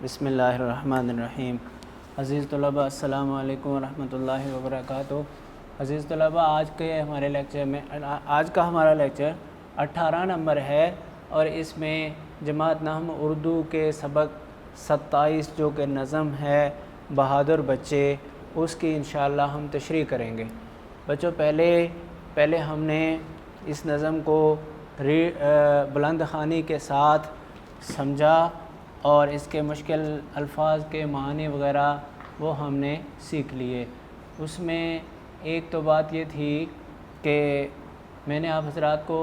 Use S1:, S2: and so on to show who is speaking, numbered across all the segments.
S1: بسم اللہ الرحمن الرحیم۔ عزیز طلباء السلام علیکم ورحمۃ اللہ وبرکاتہ۔ عزیز طلباء، آج کا ہمارا لیکچر 18 نمبر ہے اور اس میں جماعت نحو اردو کے سبق 27 جو کہ نظم ہے بہادر بچے، اس کی انشاءاللہ ہم تشریح کریں گے۔ بچوں پہلے ہم نے اس نظم کو بلند خوانی کے ساتھ سمجھا اور اس کے مشکل الفاظ کے معنی وغیرہ وہ ہم نے سیکھ لیے۔ اس میں ایک تو بات یہ تھی کہ میں نے آپ حضرات کو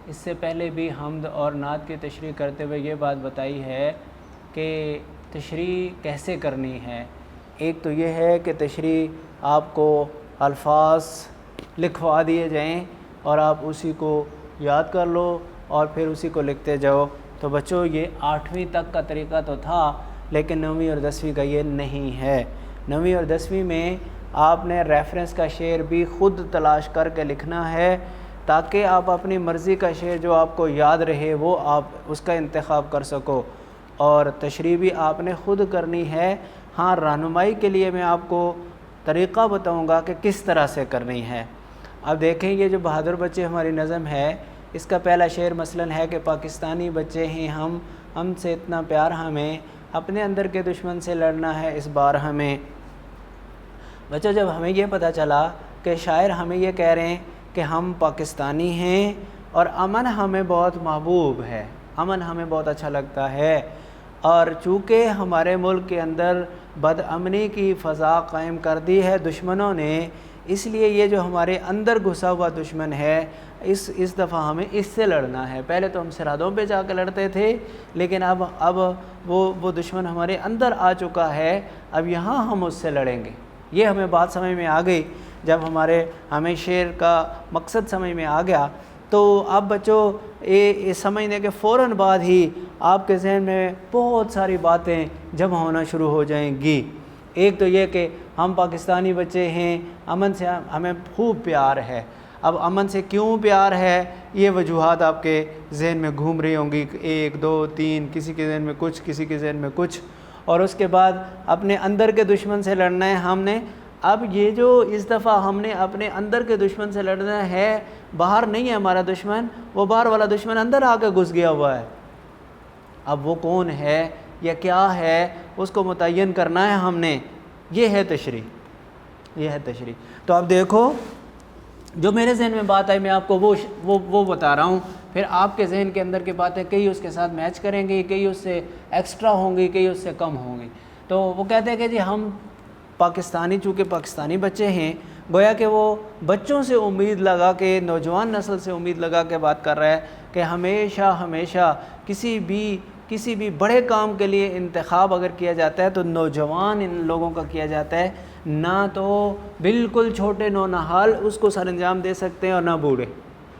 S1: اس سے پہلے بھی حمد اور نعت کی تشریح کرتے ہوئے یہ بات بتائی ہے کہ تشریح کیسے کرنی ہے۔ ایک تو یہ ہے کہ تشریح آپ کو الفاظ لکھوا دیے جائیں اور آپ اسی کو یاد کر لو اور پھر اسی کو لکھتے جاؤ۔ تو بچوں یہ 8ویں تک کا طریقہ تو تھا، لیکن 9ویں اور 10ویں کا یہ نہیں ہے۔ 9ویں اور 10ویں میں آپ نے ریفرنس کا شعر بھی خود تلاش کر کے لکھنا ہے تاکہ آپ اپنی مرضی کا شعر جو آپ کو یاد رہے وہ آپ اس کا انتخاب کر سکو، اور تشریح بھی آپ نے خود کرنی ہے۔ ہاں، رہنمائی کے لیے میں آپ کو طریقہ بتاؤں گا کہ کس طرح سے کرنی ہے۔ اب دیکھیں، یہ جو بہادر بچے ہماری نظم ہے، اس کا پہلا شعر مثلاً ہے کہ پاکستانی بچے ہیں ہم سے اتنا پیار ہمیں، اپنے اندر کے دشمن سے لڑنا ہے اس بار ہمیں۔ بچوں، جب ہمیں یہ پتہ چلا کہ شاعر ہمیں یہ کہہ رہے ہیں کہ ہم پاکستانی ہیں اور امن ہمیں بہت محبوب ہے، امن ہمیں بہت اچھا لگتا ہے، اور چونکہ ہمارے ملک کے اندر بد امنی کی فضا قائم کر دی ہے دشمنوں نے، اس لیے یہ جو ہمارے اندر گھسا ہوا دشمن ہے اس دفعہ ہمیں اس سے لڑنا ہے۔ پہلے تو ہم سرحدوں پہ جا کے لڑتے تھے، لیکن اب وہ دشمن ہمارے اندر آ چکا ہے، اب یہاں ہم اس سے لڑیں گے۔ یہ ہمیں بات سمجھ میں آ گئی۔ جب ہمیں شعر کا مقصد سمجھ میں آ گیا تو اب بچوں یہ سمجھنے کے فوراً بعد ہی آپ کے ذہن میں بہت ساری باتیں جمع ہونا شروع ہو جائیں گی۔ ایک تو یہ کہ ہم پاکستانی بچے ہیں، امن سے ہمیں خوب پیار ہے۔ اب امن سے کیوں پیار ہے، یہ وجوہات آپ کے ذہن میں گھوم رہی ہوں گی، 1 2 3، کسی کے ذہن میں کچھ، کسی کے ذہن میں کچھ۔ اور اس کے بعد اپنے اندر کے دشمن سے لڑنا ہے ہم نے۔ اب یہ جو اس دفعہ ہم نے اپنے اندر کے دشمن سے لڑنا ہے، باہر نہیں ہے ہمارا دشمن، وہ باہر والا دشمن اندر آ کے گھس گیا ہوا ہے۔ اب وہ کون ہے یا کیا ہے، اس کو متعین کرنا ہے ہم نے۔ یہ ہے تشریح۔ تو اب دیکھو، جو میرے ذہن میں بات آئی میں آپ کو وہ بتا رہا ہوں، پھر آپ کے ذہن کے اندر کی باتیں کئی اس کے ساتھ میچ کریں گی، کئی اس سے ایکسٹرا ہوں گی، کئی اس سے کم ہوں گی۔ تو وہ کہتے ہیں کہ جی ہم پاکستانی، چونکہ پاکستانی بچے ہیں، گویا کہ وہ بچوں سے امید لگا کے، نوجوان نسل سے امید لگا کے بات کر رہا ہے کہ ہمیشہ کسی بھی بڑے کام کے لیے انتخاب اگر کیا جاتا ہے تو نوجوان ان لوگوں کا کیا جاتا ہے، نہ تو بالکل چھوٹے نونہال اس کو سر انجام دے سکتے ہیں اور نہ بوڑھے۔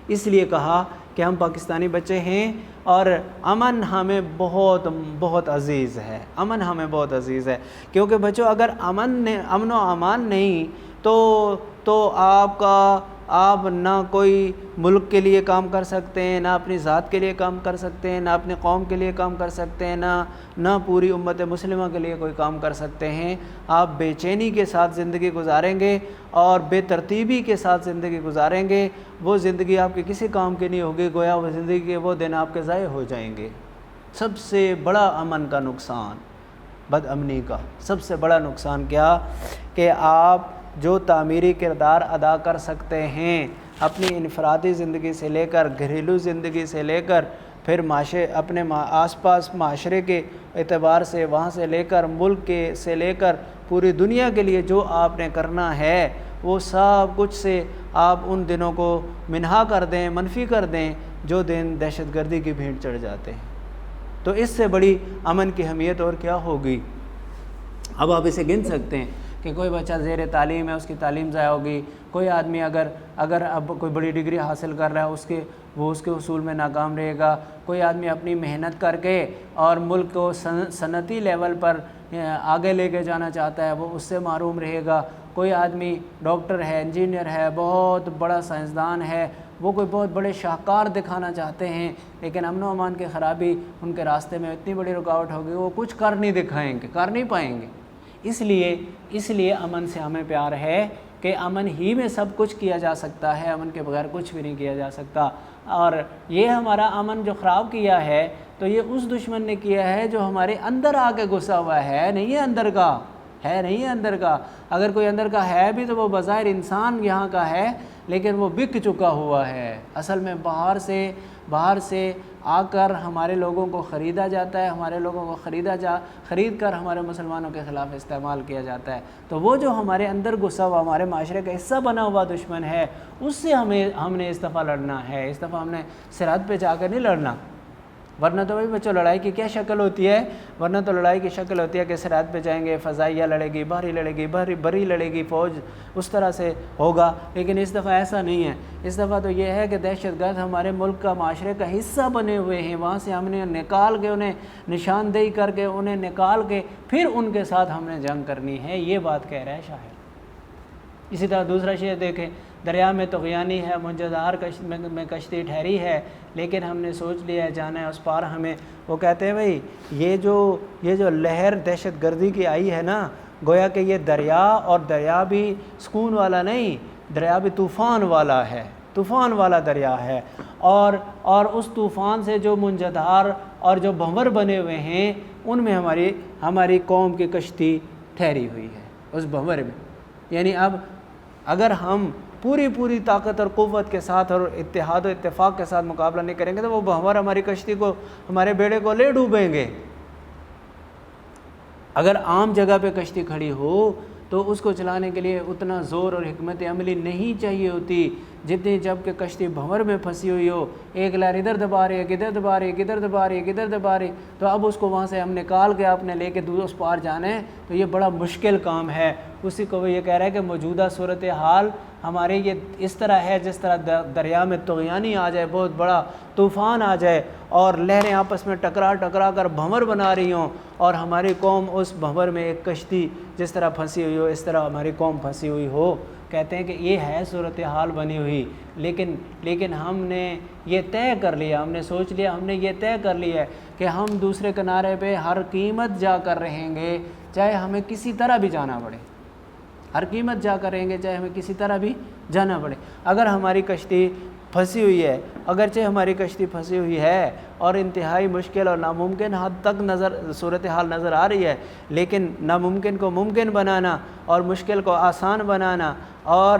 S1: اس لیے کہا کہ ہم پاکستانی بچے ہیں اور امن ہمیں بہت بہت عزیز ہے، امن ہمیں بہت عزیز ہے، کیونکہ بچوں اگر امن و امان نہیں تو آپ نہ کوئی ملک کے لیے کام کر سکتے ہیں، نہ اپنی ذات کے لیے کام کر سکتے ہیں، نہ اپنی قوم کے لیے کام کر سکتے ہیں، نہ پوری امت مسلمہ کے لیے کوئی کام کر سکتے ہیں۔ آپ بے چینی کے ساتھ زندگی گزاریں گے اور بے ترتیبی کے ساتھ زندگی گزاریں گے، وہ زندگی آپ کے کسی کام کی نہیں ہوگی، گویا وہ زندگی کے وہ دن آپ کے ضائع ہو جائیں گے۔ سب سے بڑا امن کا نقصان، بد امنی کا سب سے بڑا نقصان کیا کہ آپ جو تعمیری کردار ادا کر سکتے ہیں اپنی انفرادی زندگی سے لے کر، گھریلو زندگی سے لے کر، پھر اپنے آس پاس معاشرے کے اعتبار سے، وہاں سے لے کر ملک کے سے لے کر پوری دنیا کے لیے جو آپ نے کرنا ہے، وہ سب کچھ سے آپ ان دنوں کو منہا کر دیں، منفی کر دیں جو دن دہشت گردی کی بھیڑ چڑھ جاتے ہیں۔ تو اس سے بڑی امن کی اہمیت اور کیا ہوگی؟ اب آپ اسے گن سکتے ہیں کہ کوئی بچہ زیر تعلیم ہے، اس کی تعلیم ضائع ہوگی، کوئی آدمی اگر اب کوئی بڑی ڈگری حاصل کر رہا ہے وہ اس کے حصول میں ناکام رہے گا، کوئی آدمی اپنی محنت کر کے اور ملک کو صنعتی لیول پر آگے لے کے جانا چاہتا ہے، وہ اس سے محروم رہے گا، کوئی آدمی ڈاکٹر ہے، انجینئر ہے، بہت بڑا سائنسدان ہے، وہ کوئی بہت بڑے شاہکار دکھانا چاہتے ہیں، لیکن امن و امان کی خرابی ان کے راستے میں اتنی بڑی رکاوٹ ہوگی وہ کچھ کر نہیں دکھائیں گے، کر نہیں پائیں گے۔ اس لیے امن سے ہمیں پیار ہے کہ امن ہی میں سب کچھ کیا جا سکتا ہے، امن کے بغیر کچھ بھی نہیں کیا جا سکتا۔ اور یہ ہمارا امن جو خراب کیا ہے تو یہ اس دشمن نے کیا ہے جو ہمارے اندر آ کے گھسا ہوا ہے، نہیں ہے اندر کا، ہے نہیں ہے اندر کا۔ اگر کوئی اندر کا ہے بھی تو وہ بظاہر انسان یہاں کا ہے، لیکن وہ بک چکا ہوا ہے۔ اصل میں باہر سے آ کر ہمارے لوگوں کو خریدا جاتا ہے، ہمارے لوگوں کو خرید کر ہمارے مسلمانوں کے خلاف استعمال کیا جاتا ہے۔ تو وہ جو ہمارے اندر گھسا ہوا، ہمارے معاشرے کا حصہ بنا ہوا دشمن ہے، اس سے ہم نے اس دفعہ لڑنا ہے۔ اس دفعہ ہم نے سرحد پہ جا کر نہیں لڑنا، ورنہ تو بھائی بچوں لڑائی کی کیا شکل ہوتی ہے؟ ورنہ تو لڑائی کی شکل ہوتی ہے کہ سرحد پہ جائیں گے، فضائیہ لڑے گی، بحری لڑے گی، بری لڑے گی، فوج اس طرح سے ہوگا۔ لیکن اس دفعہ ایسا نہیں ہے۔ اس دفعہ تو یہ ہے کہ دہشت گرد ہمارے ملک کا، معاشرے کا حصہ بنے ہوئے ہیں، وہاں سے ہم نے نکال کے انہیں نشاندہی کر کے انہیں نکال کے پھر ان کے ساتھ ہم نے جنگ کرنی ہے، یہ بات کہہ رہا ہے شاعر۔ اسی طرح دوسرا شعر دیکھیں، دریا میں طغیانی ہے، منجدار میں کشتی ٹھہری ہے، لیکن ہم نے سوچ لیا ہے جانا ہے اس پار ہمیں۔ وہ کہتے ہیں بھائی یہ جو لہر دہشت گردی کی آئی ہے نا، گویا کہ یہ دریا، اور دریا بھی سکون والا نہیں، دریا بھی طوفان والا ہے، طوفان والا دریا ہے۔ اور اس طوفان سے جو منجدار اور جو بھنور بنے ہوئے ہیں، ان میں ہماری قوم کی کشتی ٹھہری ہوئی ہے اس بھنور میں۔ یعنی اب اگر ہم پوری طاقت اور قوت کے ساتھ اور اتحاد و اتفاق کے ساتھ مقابلہ نہیں کریں گے تو وہ بھنور ہماری کشتی کو، ہمارے بیڑے کو لے ڈوبیں گے۔ اگر عام جگہ پہ کشتی کھڑی ہو تو اس کو چلانے کے لیے اتنا زور اور حکمت عملی نہیں چاہیے ہوتی جتنی جب کہ کشتی بھنور میں پھنسی ہوئی ہو، ایک لہر ادھر دبا رہی ہے، کدھر دبا رہی ہے، کدھر دبا رہی ہے، کدھر دبا رہی، تو اب اس کو وہاں سے ہم نکال کے اپنے لے کے اس پار جانا ہے تو یہ بڑا مشکل کام ہے۔ اسی کو وہ یہ کہہ رہا ہے کہ موجودہ صورتحال ہمارے یہ اس طرح ہے جس طرح دریا میں طغیانی آ جائے، بہت بڑا طوفان آ جائے اور لہریں آپس میں ٹکرا کر بھنور بنا رہی ہوں، اور ہماری قوم اس بھنور میں ایک کشتی جس طرح پھنسی ہوئی ہو اس طرح ہماری قوم پھنسی ہوئی ہو۔ کہتے ہیں کہ یہ ہے صورتحال بنی ہوئی، لیکن ہم نے یہ طے کر لیا، ہم نے سوچ لیا، ہم نے یہ طے کر لیا ہے کہ ہم دوسرے کنارے پہ ہر قیمت جا کر رہیں گے، چاہے ہمیں کسی طرح بھی جانا پڑے، ہر قیمت جا کر رہیں گے، چاہے ہمیں کسی طرح بھی جانا پڑے۔ اگر ہماری کشتی پھنسی ہوئی ہے، اگرچہ ہماری کشتی پھنسی ہوئی ہے اور انتہائی مشکل اور ناممکن حد تک صورتحال نظر آ رہی ہے، لیکن ناممکن کو ممکن بنانا اور مشکل کو آسان بنانا اور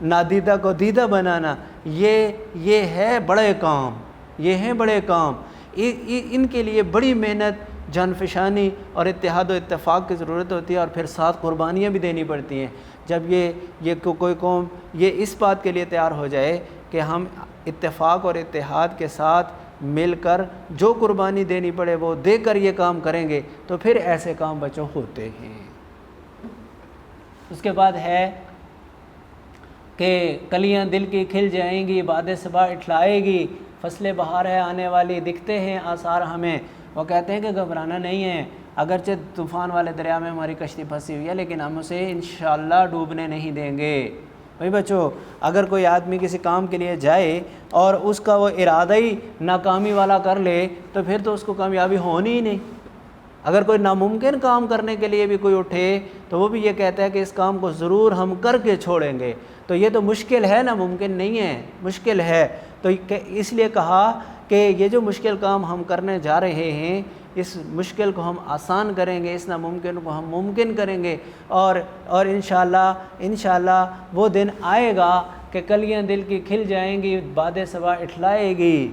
S1: نادیدہ کو دیدہ بنانا، یہ ہے بڑے کام، یہ ہیں بڑے کام۔ ان کے لیے بڑی محنت، جان فشانی اور اتحاد و اتفاق کی ضرورت ہوتی ہے، اور پھر ساتھ قربانیاں بھی دینی پڑتی ہیں۔ جب یہ کوئی قوم یہ اس بات کے لیے تیار ہو جائے کہ ہم اتفاق اور اتحاد کے ساتھ مل کر جو قربانی دینی پڑے وہ دے کر یہ کام کریں گے تو پھر ایسے کام بچوں ہوتے ہیں۔ اس کے بعد ہے کہ کلیاں دل کی کھل جائیں گی، باد صبا اٹھلائے گی، فصل بہار ہے آنے والی، دکھتے ہیں آثار ہمیں۔ وہ کہتے ہیں کہ گھبرانا نہیں ہے، اگرچہ طوفان والے دریا میں ہماری کشتی پھنسی ہوئی ہے لیکن ہم اسے انشاءاللہ ڈوبنے نہیں دیں گے۔ بھائی بچوں، اگر کوئی آدمی کسی کام کے لیے جائے اور اس کا وہ ارادہ ہی ناکامی والا کر لے تو پھر تو اس کو کامیابی ہونی ہی نہیں۔ اگر کوئی ناممکن کام کرنے کے لیے بھی کوئی اٹھے تو وہ بھی یہ کہتا ہے کہ اس کام کو ضرور ہم کر کے چھوڑیں گے، تو یہ تو مشکل ہے، ناممکن نہیں ہے، مشکل ہے۔ تو اس لیے کہا کہ یہ جو مشکل کام ہم کرنے جا رہے ہیں اس مشکل کو ہم آسان کریں گے، اس ناممکن کو ہم ممکن کریں گے، اور انشاءاللہ وہ دن آئے گا کہ کلیاں دل کی کھل جائیں گی، باد صبا اٹھلائے گی۔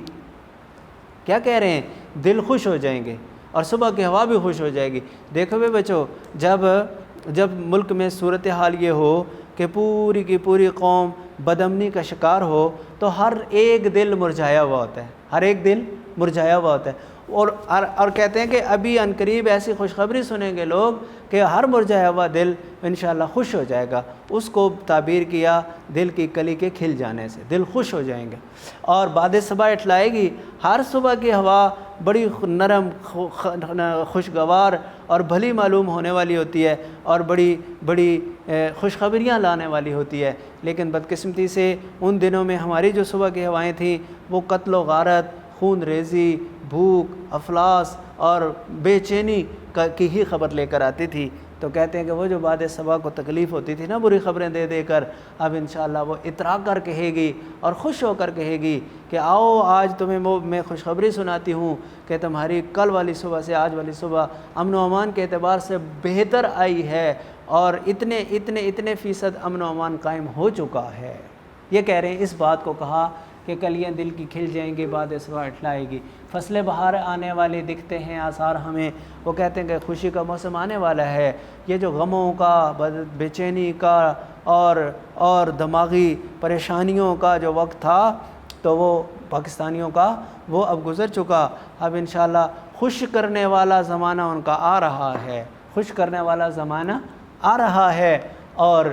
S1: کیا کہہ رہے ہیں؟ دل خوش ہو جائیں گے اور صبح کی ہوا بھی خوش ہو جائے گی۔ دیکھو بے بچوں، جب ملک میں صورتحال یہ ہو کہ پوری کی پوری قوم بدامنی کا شکار ہو تو ہر ایک دل مرجھایا ہوا ہوتا ہے، ہر ایک دل مرجھایا ہوا ہوتا ہے، اور کہتے ہیں کہ ابھی عنقریب ایسی خوشخبری سنیں گے لوگ کہ ہر مرجھایا ہوا دل انشاءاللہ خوش ہو جائے گا۔ اس کو تعبیر کیا دل کی کلی کے کھل جانے سے، دل خوش ہو جائیں گے۔ اور باد صبا اٹھلائے گی، ہر صبح کی ہوا بڑی نرم خوشگوار اور بھلی معلوم ہونے والی ہوتی ہے اور بڑی بڑی خوشخبریاں لانے والی ہوتی ہے، لیکن بدقسمتی سے ان دنوں میں ہماری جو صبح کی ہوائیں تھیں وہ قتل و غارت، خون ریزی، بھوک، افلاس اور بے چینی کی ہی خبر لے کر آتی تھی۔ تو کہتے ہیں کہ وہ جو باد صبا کو تکلیف ہوتی تھی نا بری خبریں دے دے کر، اب انشاءاللہ وہ اترا کر کہے گی اور خوش ہو کر کہے گی کہ آؤ آج تمہیں میں خوشخبری سناتی ہوں کہ تمہاری کل والی صبح سے آج والی صبح امن و امان کے اعتبار سے بہتر آئی ہے اور اتنے فیصد امن و امان قائم ہو چکا ہے۔ یہ کہہ رہے ہیں، اس بات کو کہا کہ کلیاں دل کی کھل جائیں گی، باد صبا اٹھلائے گی، فصل بہار آنے والے دکھتے ہیں آثار ہمیں۔ وہ کہتے ہیں کہ خوشی کا موسم آنے والا ہے، یہ جو غموں کا، بے چینی کا اور دماغی پریشانیوں کا جو وقت تھا تو وہ پاکستانیوں کا وہ اب گزر چکا۔ اب انشاءاللہ خوش کرنے والا زمانہ ان کا آ رہا ہے، خوش کرنے والا زمانہ آ رہا ہے، اور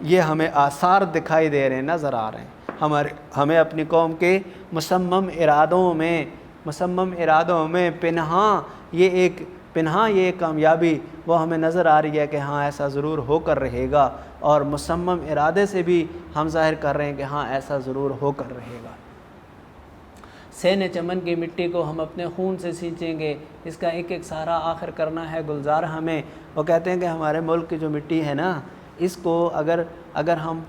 S1: یہ ہمیں آثار دکھائی دے رہے ہیں، نظر آ رہے ہیں۔ ہمیں اپنی قوم کے مصمم ارادوں میں پنہاں یہ کامیابی وہ ہمیں نظر آ رہی ہے کہ ہاں ایسا ضرور ہو کر رہے گا، اور مصمم ارادے سے بھی ہم ظاہر کر رہے ہیں کہ ہاں ایسا ضرور ہو کر رہے گا۔ سین چمن کی مٹی کو ہم اپنے خون سے سینچیں گے، اس کا ایک ایک سہارا آخر کرنا ہے گلزار ہمیں۔ وہ کہتے ہیں کہ ہمارے ملک کی جو مٹی ہے نا، اس کو اگر ہم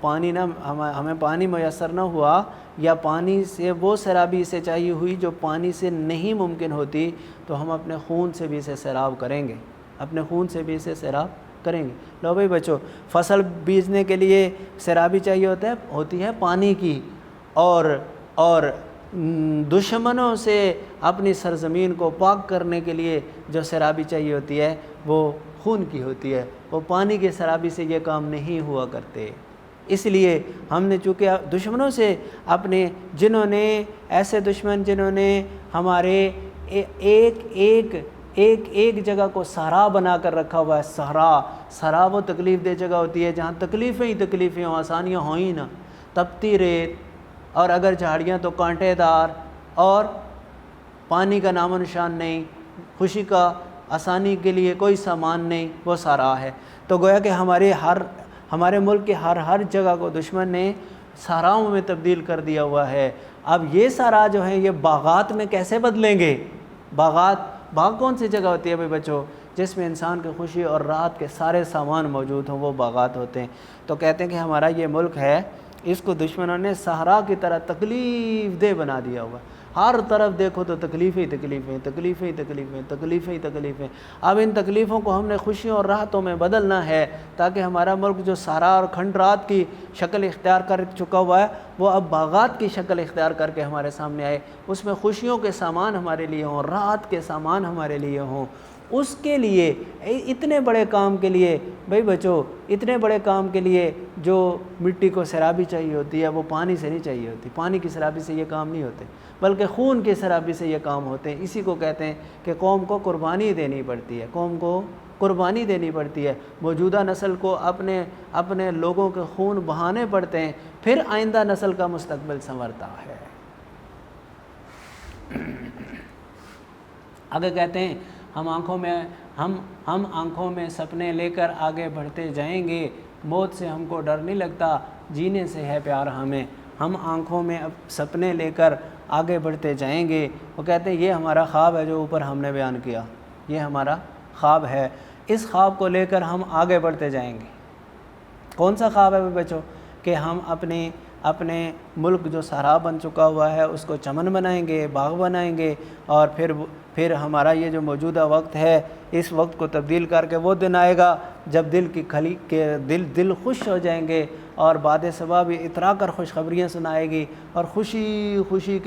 S1: ہمیں پانی میسر نہ ہوا، یا پانی سے وہ سیرابی اسے چاہیے ہوئی جو پانی سے نہیں ممکن ہوتی، تو ہم اپنے خون سے بھی اسے سیراب کریں گے، اپنے خون سے بھی اسے سیراب کریں گے۔ لو بھائی بچو، فصل بیجنے کے لیے سیرابی چاہیے ہوتی ہے پانی کی، اور دشمنوں سے اپنی سرزمین کو پاک کرنے کے لیے جو سیرابی چاہیے ہوتی ہے وہ خون کی ہوتی ہے، وہ پانی کی سیرابی سے یہ کام نہیں ہوا کرتے۔ اس لیے ہم نے چونکہ دشمنوں سے جنہوں نے ہمارے ایک جگہ کو صحرا بنا کر رکھا ہوا ہے۔ صحرا وہ تکلیف دہ جگہ ہوتی ہے جہاں تکلیفیں ہوں، آسانیاں ہوں ہی نہ، تپتی ریت، اور اگر جھاڑیاں تو کانٹے دار، اور پانی کا نام و نشان نہیں، خوشی کا آسانی کے لیے کوئی سامان نہیں، وہ صحرا ہے۔ تو گویا کہ ہمارے ملک کے ہر جگہ کو دشمن نے صحراؤں میں تبدیل کر دیا ہوا ہے۔ اب یہ صحرا جو ہیں یہ باغات میں کیسے بدلیں گے؟ باغ کون سی جگہ ہوتی ہے بھائی بچوں؟ جس میں انسان کی خوشی اور راحت کے سارے سامان موجود ہوں، وہ باغات ہوتے ہیں۔ تو کہتے ہیں کہ ہمارا یہ ملک ہے، اس کو دشمنوں نے صحرا کی طرح تکلیف دہ بنا دیا ہوا، ہر طرف دیکھو تو تکلیفیں۔ اب ان تکلیفوں کو ہم نے خوشیوں اور راحتوں میں بدلنا ہے، تاکہ ہمارا ملک جو صحرا اور کھنڈرات کی شکل اختیار کر چکا ہوا ہے وہ اب باغات کی شکل اختیار کر کے ہمارے سامنے آئے، اس میں خوشیوں کے سامان ہمارے لیے ہوں، راحت کے سامان ہمارے لیے ہوں۔ اس کے لیے اتنے بڑے کام کے لیے بھائی بچو، اتنے بڑے کام کے لیے جو مٹی کو سیرابی چاہیے ہوتی ہے وہ پانی سے نہیں چاہیے ہوتی، پانی کی سیرابی سے یہ کام نہیں ہوتے، بلکہ خون کی سیرابی سے یہ کام ہوتے ہیں۔ اسی کو کہتے ہیں کہ قوم کو قربانی دینی پڑتی ہے، قوم کو قربانی دینی پڑتی ہے، موجودہ نسل کو اپنے لوگوں کے خون بہانے پڑتے ہیں، پھر آئندہ نسل کا مستقبل سنورتا ہے۔ آگے کہتے ہیں ہم آنکھوں میں سپنے لے کر آگے بڑھتے جائیں گے، موت سے ہم کو ڈر نہیں لگتا، جینے سے ہے پیار ہمیں۔ ہم آنکھوں میں سپنے لے کر آگے بڑھتے جائیں گے۔ وہ کہتے ہیں یہ ہمارا خواب ہے جو اوپر ہم نے بیان کیا، یہ ہمارا خواب ہے، اس خواب کو لے کر ہم آگے بڑھتے جائیں گے۔ کون سا خواب ہے بچوں؟ کہ ہم اپنے ملک جو صحرا بن چکا ہوا ہے اس کو چمن بنائیں گے، باغ بنائیں گے، اور پھر ہمارا یہ جو موجودہ وقت ہے اس وقت کو تبدیل کر کے وہ دن آئے گا جب دل خوش ہو جائیں گے، اور باد صبا بھی اترا کر خوشخبریاں سنائے گی، اور خوشی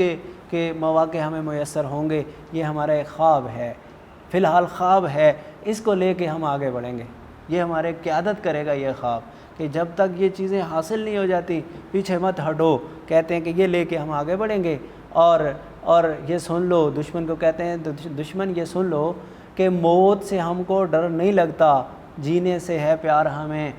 S1: کے مواقع ہمیں میسر ہوں گے۔ یہ ہمارا ایک خواب ہے، فی الحال خواب ہے، اس کو لے کے ہم آگے بڑھیں گے۔ یہ ہمارے قیادت کرے گا یہ خواب، کہ جب تک یہ چیزیں حاصل نہیں ہو جاتی پیچھے مت ہٹو۔ کہتے ہیں کہ یہ لے کے ہم آگے بڑھیں گے، اور یہ سن لو، دشمن کو کہتے ہیں دشمن یہ سن لو کہ موت سے ہم کو ڈر نہیں لگتا، جینے سے ہے پیار ہمیں۔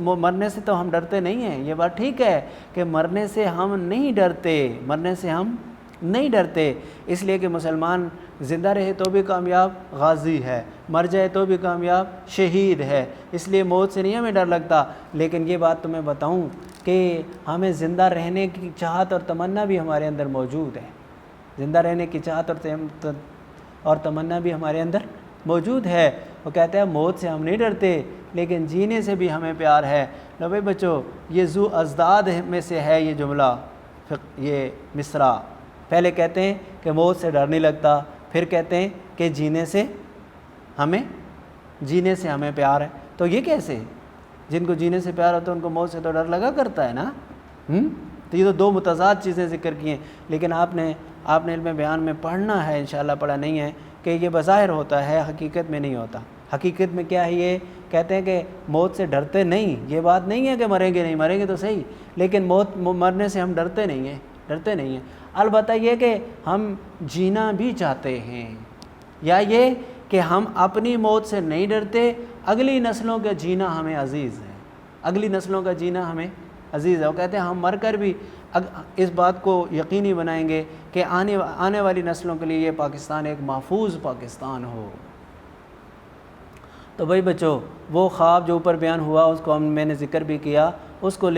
S1: مرنے سے تو ہم ڈرتے نہیں ہیں، یہ بات ٹھیک ہے کہ مرنے سے ہم نہیں ڈرتے، مرنے سے ہم نہیں ڈرتے، اس لیے کہ مسلمان زندہ رہے تو بھی کامیاب غازی ہے، مر جائے تو بھی کامیاب شہید ہے، اس لیے موت سے نہیں ہمیں ڈر لگتا۔ لیکن یہ بات تمہیں بتاؤں کہ ہمیں زندہ رہنے کی چاہت اور تمنا بھی ہمارے اندر موجود ہے، زندہ رہنے کی چاہت اور تمنا بھی ہمارے اندر موجود ہے۔ وہ کہتے ہیں موت سے ہم نہیں ڈرتے لیکن جینے سے بھی ہمیں پیار ہے۔ لو بھائی بچو، یہ ذو ازداد میں سے ہے یہ جملہ، یہ مصرع۔ پہلے کہتے ہیں کہ موت سے ڈر نہیں لگتا، پھر کہتے ہیں کہ جینے سے ہمیں پیار ہے۔ تو یہ کیسے؟ جن کو جینے سے پیار ہوتا ہے ان کو موت سے تو ڈر لگا کرتا ہے نا۔ تو یہ تو دو متضاد چیزیں ذکر کی ہیں، لیکن آپ نے علم بیان میں پڑھنا ہے، انشاءاللہ پڑھا نہیں ہے، کہ یہ بظاہر ہوتا ہے، حقیقت میں نہیں ہوتا۔ حقیقت میں کیا ہے؟ یہ کہتے ہیں کہ موت سے ڈرتے نہیں، یہ بات نہیں ہے کہ مریں گے نہیں، مریں گے تو صحیح، لیکن مرنے سے ہم ڈرتے نہیں ہیں۔ البتہ یہ کہ ہم جینا بھی چاہتے ہیں، یا یہ کہ ہم اپنی موت سے نہیں ڈرتے، اگلی نسلوں کا جینا ہمیں عزیز ہے، اگلی نسلوں کا جینا ہمیں عزیز ہے۔ وہ کہتے ہیں ہم مر کر بھی اس بات کو یقینی بنائیں گے کہ آنے والی نسلوں کے لیے یہ پاکستان ایک محفوظ پاکستان ہو۔ تو بھائی بچو، وہ خواب جو اوپر بیان ہوا اس کو میں نے ذکر بھی کیا، اس کو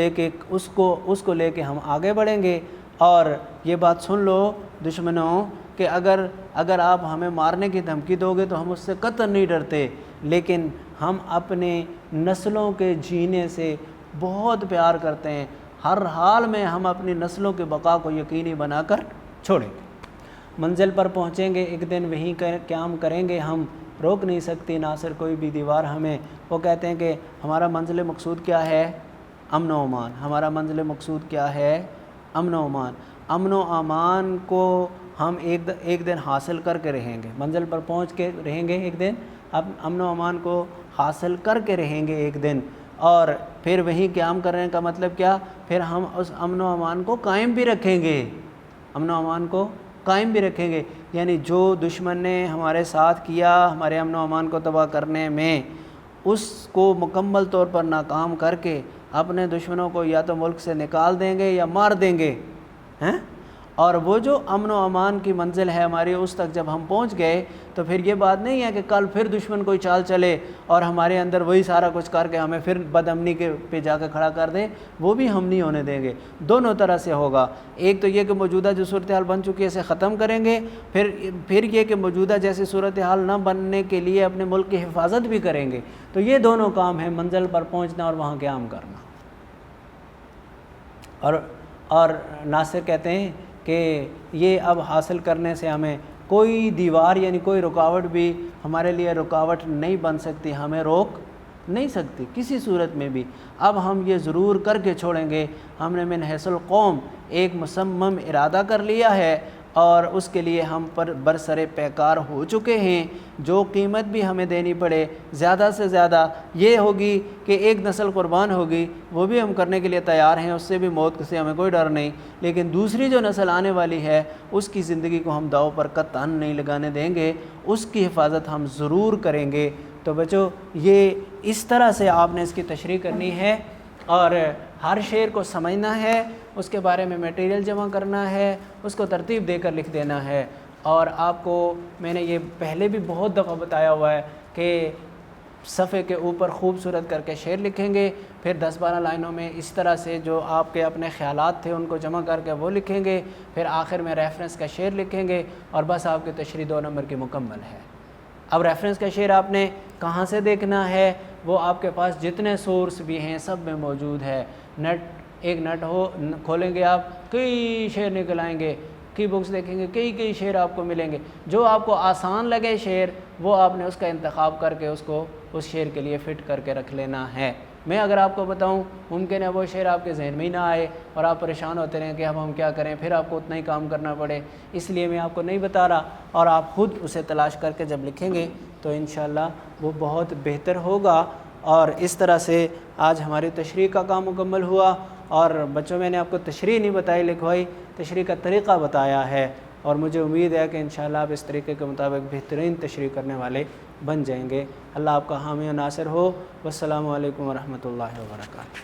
S1: لے کے ہم آگے بڑھیں گے۔ اور یہ بات سن لو دشمنوں کہ اگر آپ ہمیں مارنے کی دھمکی دو گے تو ہم اس سے قطعاً نہیں ڈرتے، لیکن ہم اپنے نسلوں کے جینے سے بہت پیار کرتے ہیں، ہر حال میں ہم اپنی نسلوں کے بقا کو یقینی بنا کر چھوڑیں گے۔ منزل پر پہنچیں گے ایک دن، وہیں قیام کریں گے ہم، روک نہیں سکتی ناصر کوئی بھی دیوار ہمیں۔ وہ کہتے ہیں کہ ہمارا منزل مقصود کیا ہے؟ امن و امان۔ ہمارا منزل مقصود کیا ہے؟ امن و امان۔ امن و امان کو ہم ایک دن حاصل کر کے رہیں گے، منزل پر پہنچ کے رہیں گے ایک دن، اب امن و امان کو حاصل کر کے رہیں گے ایک دن، اور پھر وہیں قیام کرنے کا مطلب کیا؟ پھر ہم اس امن و امان کو قائم بھی رکھیں گے، امن و امان کو قائم بھی رکھیں گے۔ یعنی جو دشمن نے ہمارے ساتھ کیا ہمارے امن و امان کو تباہ کرنے میں، اس کو مکمل طور پر ناکام کر کے اپنے دشمنوں کو یا تو ملک سے نکال دیں گے یا مار دیں گے، ہیں؟ اور وہ جو امن و امان کی منزل ہے ہماری، اس تک جب ہم پہنچ گئے تو پھر یہ بات نہیں ہے کہ کل پھر دشمن کوئی چال چلے اور ہمارے اندر وہی سارا کچھ کر کے ہمیں پھر بد امنی کے پہ جا کے کھڑا کر دیں، وہ بھی ہم نہیں ہونے دیں گے۔ دونوں طرح سے ہوگا، ایک تو یہ کہ موجودہ جو صورتحال بن چکی ہے اسے ختم کریں گے، پھر یہ کہ موجودہ جیسی صورتحال نہ بننے کے لیے اپنے ملک کی حفاظت بھی کریں گے۔ تو یہ دونوں کام ہیں، منزل پر پہنچنا اور وہاں قیام کرنا۔ اور ناصر کہتے ہیں کہ یہ اب حاصل کرنے سے ہمیں کوئی دیوار یعنی کوئی رکاوٹ بھی ہمارے لیے رکاوٹ نہیں بن سکتی، ہمیں روک نہیں سکتی کسی صورت میں بھی۔ اب ہم یہ ضرور کر کے چھوڑیں گے، ہم نے من حیث القوم ایک مصمم ارادہ کر لیا ہے اور اس کے لیے ہم پر برسر پیکار ہو چکے ہیں۔ جو قیمت بھی ہمیں دینی پڑے، زیادہ سے زیادہ یہ ہوگی کہ ایک نسل قربان ہوگی، وہ بھی ہم کرنے کے لیے تیار ہیں، اس سے بھی موت سے ہمیں کوئی ڈر نہیں، لیکن دوسری جو نسل آنے والی ہے اس کی زندگی کو ہم داؤ پر قطعاً نہیں لگانے دیں گے، اس کی حفاظت ہم ضرور کریں گے۔ تو بچو، یہ اس طرح سے آپ نے اس کی تشریح کرنی ہے اور ہر شعر کو سمجھنا ہے، اس کے بارے میں میٹیریل جمع کرنا ہے، اس کو ترتیب دے کر لکھ دینا ہے۔ اور آپ کو میں نے یہ پہلے بھی بہت دفعہ بتایا ہوا ہے کہ صفحے کے اوپر خوبصورت کر کے شعر لکھیں گے، پھر 10-12 لائنوں میں اس طرح سے جو آپ کے اپنے خیالات تھے ان کو جمع کر کے وہ لکھیں گے، پھر آخر میں ریفرنس کا شعر لکھیں گے، اور بس آپ کی تشریح 2 نمبر کی مکمل ہے۔ اب ریفرنس کا شعر آپ نے کہاں سے دیکھنا ہے؟ وہ آپ کے پاس جتنے سورس بھی ہیں سب میں موجود ہے۔ ایک نیٹ ہو کھولیں گے آپ، کئی شعر نکل آئیں گے، کی بکس دیکھیں گے، کئی شعر آپ کو ملیں گے۔ جو آپ کو آسان لگے شعر، وہ آپ نے اس کا انتخاب کر کے اس کو اس شعر کے لیے فٹ کر کے رکھ لینا ہے۔ میں اگر آپ کو بتاؤں، ممکن ہے وہ شعر آپ کے ذہن میں ہی نہ آئے اور آپ پریشان ہوتے رہیں کہ اب ہم کیا کریں، پھر آپ کو اتنا ہی کام کرنا پڑے، اس لیے میں آپ کو نہیں بتا رہا، اور آپ خود اسے تلاش کر کے جب لکھیں گے تو انشاءاللہ وہ بہت بہتر ہوگا۔ اور اس طرح سے آج ہماری تشریح کا کام مکمل ہوا۔ اور بچوں، میں نے آپ کو تشریح نہیں بتائی لکھوائی، تشریح کا طریقہ بتایا ہے، اور مجھے امید ہے کہ انشاءاللہ آپ اس طریقے کے مطابق بہترین تشریح کرنے والے بن جائیں گے۔ اللہ آپ کا حامی و ناصر ہو۔ والسلام علیکم ورحمۃ اللہ وبرکاتہ۔